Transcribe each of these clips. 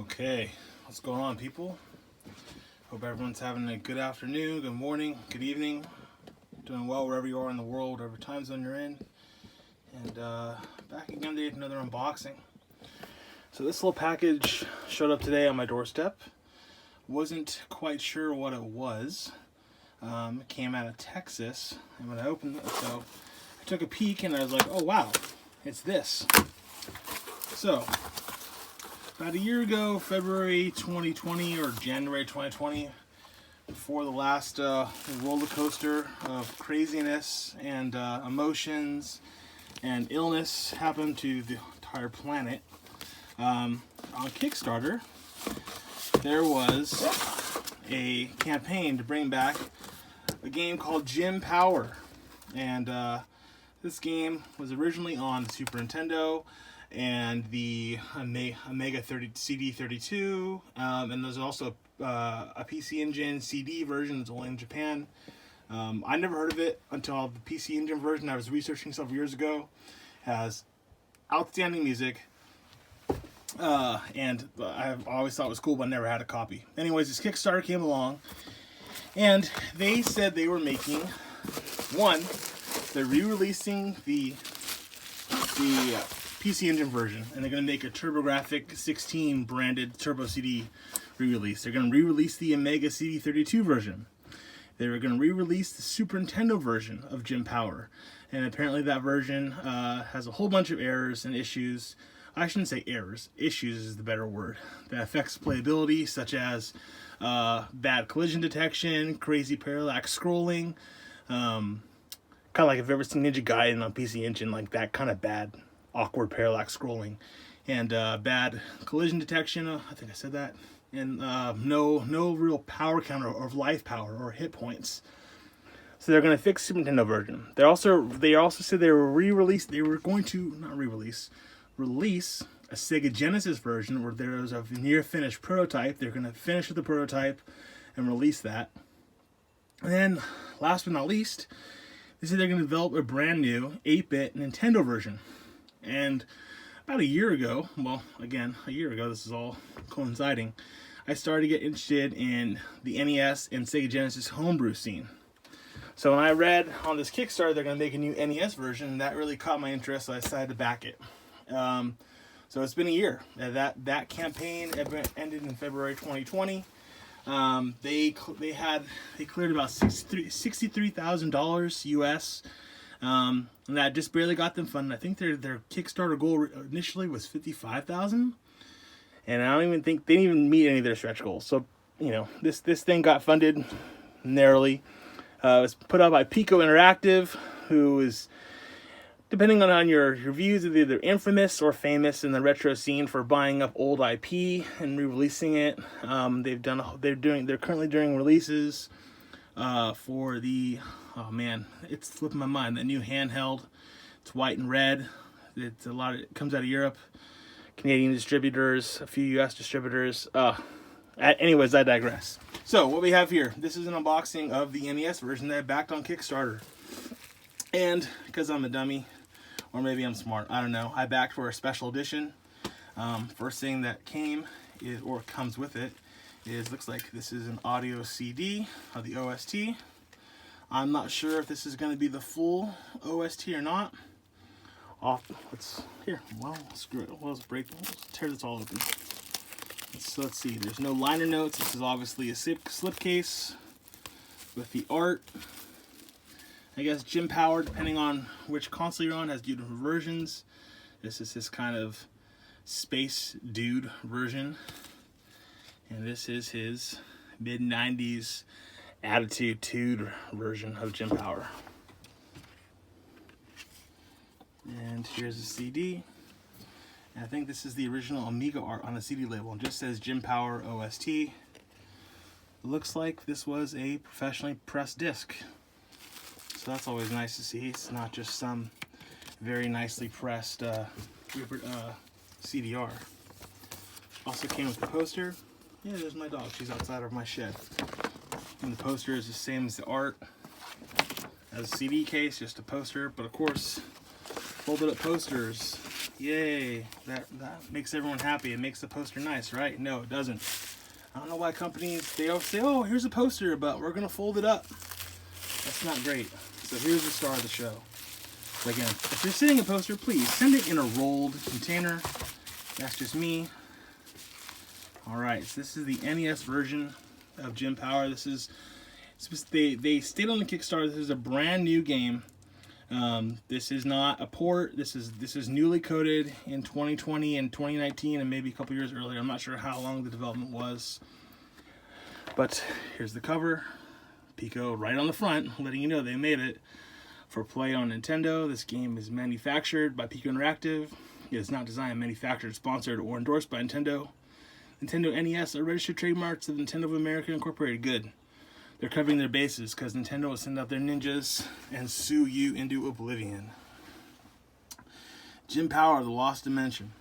Okay, what's going on, people? Hope everyone's having a good afternoon, good morning, good evening, doing well wherever you are in the world, whatever time zone you're in. And back again today with another unboxing. So this little package showed up today on my doorstep. Wasn't quite sure what it was. It came out of Texas, and when I opened it, so I took a peek and I was like, oh wow, it's this. So about a year ago, February 2020 or January 2020, before the last roller coaster of craziness and emotions and illness happened to the entire planet, on Kickstarter, there was a campaign to bring back a game called Gym Power. And this game was originally on Super Nintendo and the Amiga CD32, and there's also a PC Engine CD version that's only in Japan. I never heard of it until the PC Engine version I was researching several years ago. Has outstanding music, and I've always thought it was cool, but I never had a copy. Anyways, this Kickstarter came along, and they said they were making they're re-releasing the PC Engine version, and they're going to make a TurboGrafx 16 branded Turbo CD re-release. They're going to re-release the Amiga CD32 version. They're going to re-release the Super Nintendo version of Gym Power, and apparently that version has a whole bunch of errors and issues. I shouldn't say errors, issues is the better word, that affects playability, such as bad collision detection, crazy parallax scrolling, kind of like if you've ever seen Ninja Gaiden on PC Engine, like that kind of bad, awkward parallax scrolling, and bad collision detection, I think I said that, and no real power counter or life power or hit points. So they're going to fix Super Nintendo version. They also said they were going to release a Sega Genesis version where there was a near finished prototype. They're going to finish with the prototype and release that. And then, last but not least, they said they're going to develop a brand new 8-bit Nintendo version. And about a year ago, this is all coinciding, I started to get interested in the NES and Sega Genesis homebrew scene. So when I read on this Kickstarter they're going to make a new NES version, that really caught my interest, so I decided to back it. So it's been a year. That campaign ended in February 2020. They cleared about $63,000 US, and that just barely got them funded. I think their Kickstarter goal initially was $55,000, and I don't even think they didn't even meet any of their stretch goals. So this thing got funded narrowly. It was put out by Piko Interactive, who is, depending on your views, is either infamous or famous in the retro scene for buying up old IP and re-releasing it. They're currently doing releases for the, oh man, it's slipping my mind, that new handheld. It's white and red. It comes out of Europe, Canadian distributors, a few US distributors. Anyways, I digress. So what we have here, this is an unboxing of the NES version that I backed on Kickstarter. And because I'm a dummy, or maybe I'm smart, I don't know, I backed for a special edition. First thing that comes with it looks like this is an audio CD of the OST. I'm not sure if this is going to be the full OST or not. Let's screw it. Let's tear this all open. Let's see. There's no liner notes. This is obviously a slipcase with the art. I guess Gym Power, depending on which console you're on, has different versions. This is his kind of space dude version. And this is his mid-90s attitude version of Gym Power. And here's the CD. And I think this is the original Amiga art on the CD label. It just says Gym Power OST. It looks like this was a professionally pressed disc. So that's always nice to see. It's not just some very nicely pressed CDR. Also came with the poster. Yeah, there's my dog. She's outside of my shed. And the poster is the same as the art. As a CD case, just a poster. But of course, folded up posters Yay. That makes everyone happy. It makes the poster nice, right? No, it doesn't. I don't know why companies, they always say, oh, here's a poster, but we're going to fold it up. That's not great. So here's the star of the show. So again, if you're sending a poster, please send it in a rolled container. That's just me. Alright, so this is the NES version of Jim Power. This is, they stated on the Kickstarter, this is a brand new game. This is not a port. This is newly coded in 2020 and 2019 and maybe a couple years earlier. I'm not sure how long the development was. But here's the cover. Piko right on the front, letting you know they made it for play on Nintendo. This game is manufactured by Piko Interactive. It is not designed, manufactured, sponsored, or endorsed by Nintendo. Nintendo NES are registered trademarks of Nintendo of America Incorporated. Good. They're covering their bases because Nintendo will send out their ninjas and sue you into oblivion. Jim Power, The Lost Dimension.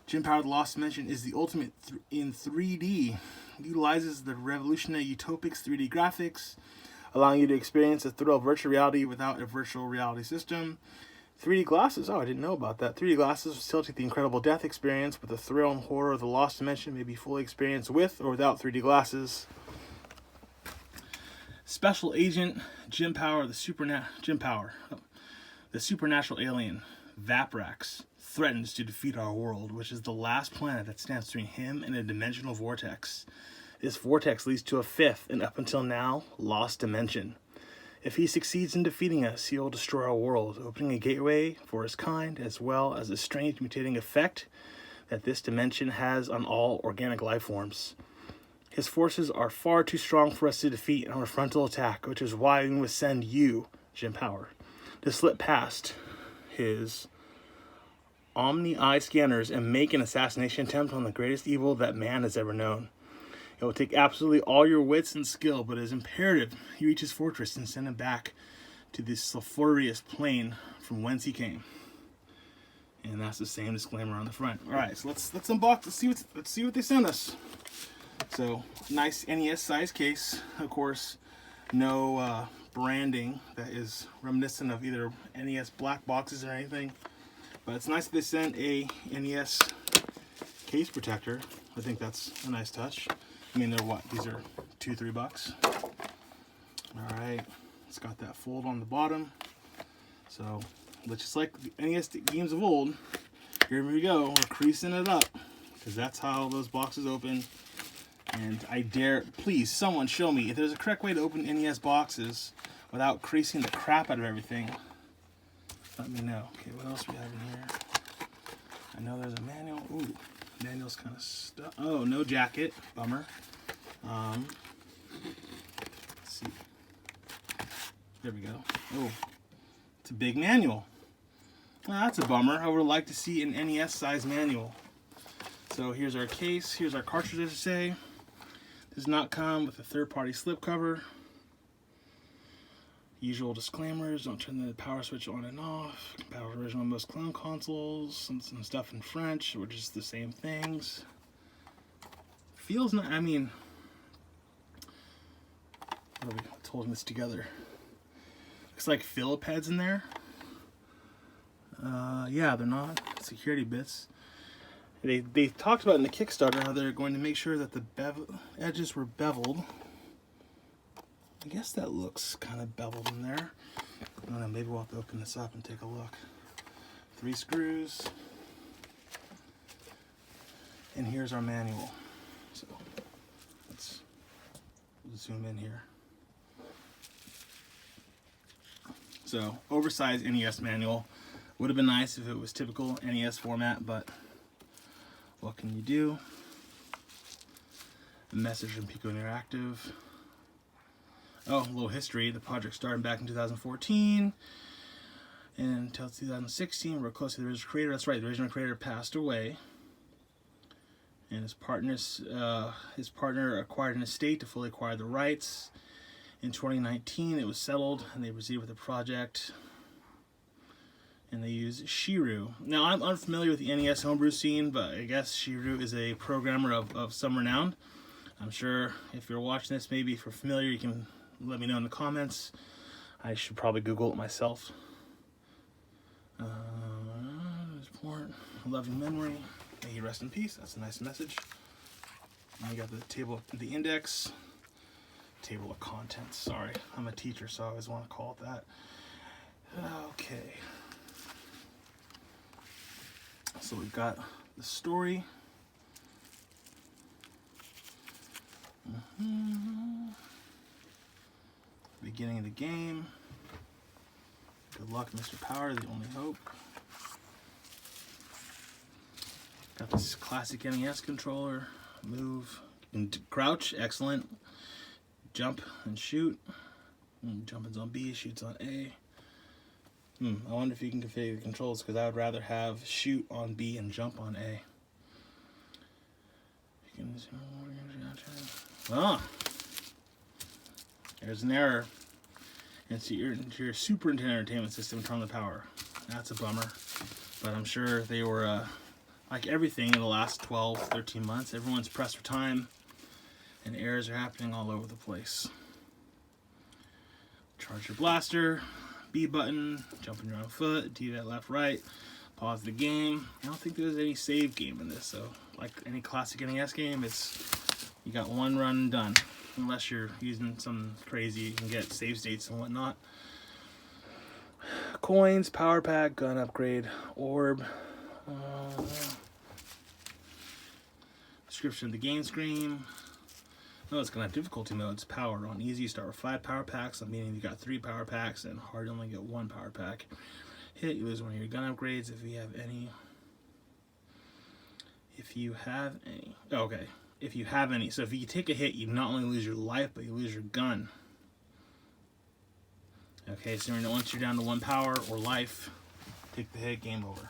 Jim Power, The Lost Dimension is the ultimate in 3D. It utilizes the revolutionary Utopix 3D graphics, allowing you to experience the thrill of virtual reality without a virtual reality system. 3D glasses, oh, I didn't know about that. 3D glasses facilitate the incredible death experience, but the thrill and horror of the Lost Dimension may be fully experienced with or without 3D glasses. Special Agent Jim Power, the supernatural alien Vaprax threatens to defeat our world, which is the last planet that stands between him and a dimensional vortex. This vortex leads to a fifth, and up until now, lost dimension. If he succeeds in defeating us, he will destroy our world, opening a gateway for his kind, as well as a strange mutating effect that this dimension has on all organic life forms. His forces are far too strong for us to defeat in our frontal attack, which is why we must send you, Jim Power, to slip past his Omni-Eye scanners and make an assassination attempt on the greatest evil that man has ever known. It will take absolutely all your wits and skill, but it is imperative you reach his fortress and send him back to this sulphurous plane from whence he came. And that's the same disclaimer on the front. All right, so let's unbox. Let's see what they sent us. So nice NES size case. Of course, no branding that is reminiscent of either NES black boxes or anything. But it's nice that they sent a NES case protector. I think that's a nice touch. I mean, they're what? These are $2-3. All right, it's got that fold on the bottom. So, just like the NES games of old, here we go. We're creasing it up because that's how those boxes open. And I dare, please, someone show me if there's a correct way to open NES boxes without creasing the crap out of everything. Let me know. Okay, what else we have in here? I know there's a manual. Ooh. Manual's kind of stuck. Oh, no jacket. Bummer. Let's see. There we go. Oh, it's a big manual. Well, that's a bummer. I would like to see an NES size manual. So here's our case. Here's our cartridge, as I say. Does not come with a third-party slipcover. Usual disclaimers: don't turn the power switch on and off. Compatible with original most clone consoles. Some stuff in French, which is the same things. Feels not. I mean, what's holding this together? Looks like Phillip heads in there. Yeah, they're not security bits. They talked about in the Kickstarter how they're going to make sure that the edges were beveled. I guess that looks kind of beveled in there. I don't know, maybe we'll have to open this up and take a look. 3 screws. And here's our manual. So let's zoom in here. So, oversized NES manual. Would have been nice if it was typical NES format, but what can you do? A message from Piko Interactive. Oh, a little history. The project started back in 2014 and until 2016. We're close to the original creator. That's right, the original creator passed away, and his partner acquired an estate to fully acquire the rights. In 2019, it was settled, and they proceeded with the project. And they use Shiru. Now, I'm unfamiliar with the NES homebrew scene, but I guess Shiru is a programmer of some renown. I'm sure if you're watching this, maybe if you're familiar, you can let me know in the comments. I should probably Google it myself. port, loving memory. May he rest in peace. That's a nice message. And you got the table, the index, table of contents. Sorry, I'm a teacher, so I always want to call it that. Okay. So we've got the story. Beginning of the game. Good luck, Mr. Power, the only hope. Got this classic NES controller. Move and crouch, excellent. Jump and shoot. Jumping's on B, shoots on A. I wonder if you can configure the controls, because I would rather have shoot on B and jump on A. Ah, there's an error. It's your Super Nintendo Entertainment System, turn on the power. That's a bummer, but I'm sure they were like everything in the last 12, 13 months. Everyone's pressed for time, and errors are happening all over the place. Charge your blaster, B button, jump on your own foot, D that left, right, pause the game. I don't think there's any save game in this, so like any classic NES game, it's you got one run done. Unless you're using some crazy, you can get save states and whatnot. Coins, power pack, gun upgrade, orb. Description of the game screen. No, it's gonna have difficulty modes. Power on easy, you start with 5 power packs, meaning you got 3 power packs, and hard you only get 1 power pack. Hit, you lose one of your gun upgrades if you have any. If you have any. Oh, okay. If you have any. So if you take a hit, you not only lose your life, but you lose your gun. Okay, so once you're down to 1 power or life, take the hit, game over.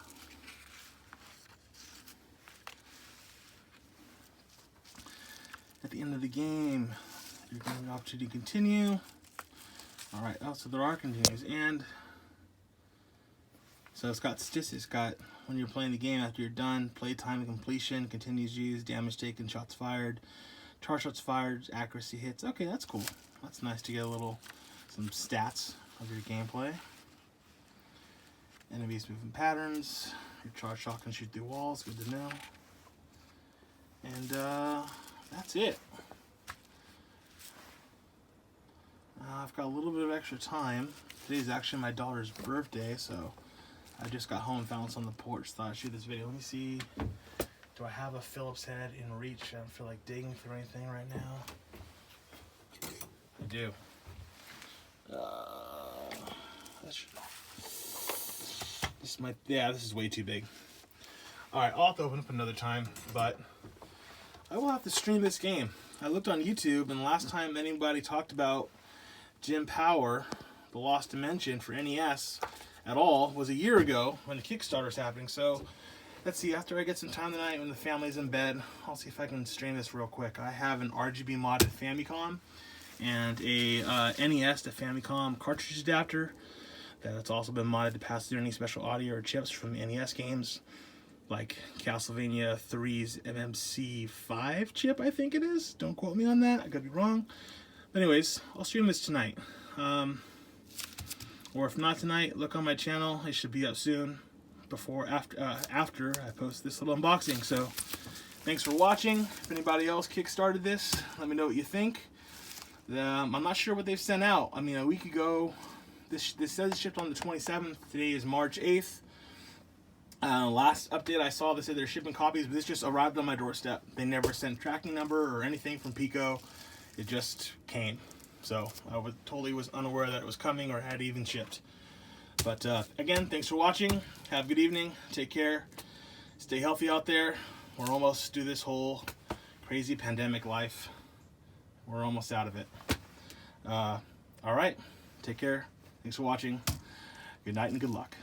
At the end of the game, you're going to have an opportunity to continue. Alright, oh, so there are continues. And so it's got statistics. Got when you're playing the game after you're done, play time and completion, continues used, damage taken, shots fired, charge shots fired, accuracy hits. Okay, that's cool. That's nice to get some stats of your gameplay. Enemies moving patterns. Your charge shot can shoot through walls. Good to know. And that's it. I've got a little bit of extra time. Today's actually my daughter's birthday, so I just got home and found this on the porch. Thought I'd shoot this video. Let me see. Do I have a Phillips head in reach? I don't feel like digging through anything right now. I do. This is way too big. Alright, I'll have to open up another time, but I will have to stream this game. I looked on YouTube, and last time anybody talked about Jim Power, The Lost Dimension for NES at all was a year ago when the Kickstarter's happening. So let's see, after I get some time tonight when the family's in bed, I'll see if I can stream this real quick. I have an RGB modded Famicom and a NES to Famicom cartridge adapter that's also been modded to pass through any special audio or chips from NES games, like Castlevania 3's MMC5 chip, I think it is. Don't quote me on that, I could be wrong. But anyways, I'll stream this tonight. Or if not tonight, look on my channel. It should be up soon, after I post this little unboxing. So thanks for watching. If anybody else kickstarted this, let me know what you think. I'm not sure what they've sent out. I mean, a week ago, this says it shipped on the 27th. Today is March 8th. Last update I saw, they said they're shipping copies, but this just arrived on my doorstep. They never sent tracking number or anything from Piko. It just came. So I totally was unaware that it was coming or had even shipped. But again, thanks for watching. Have a good evening. Take care. Stay healthy out there. We're almost through this whole crazy pandemic life. We're almost out of it. All right. Take care. Thanks for watching. Good night and good luck.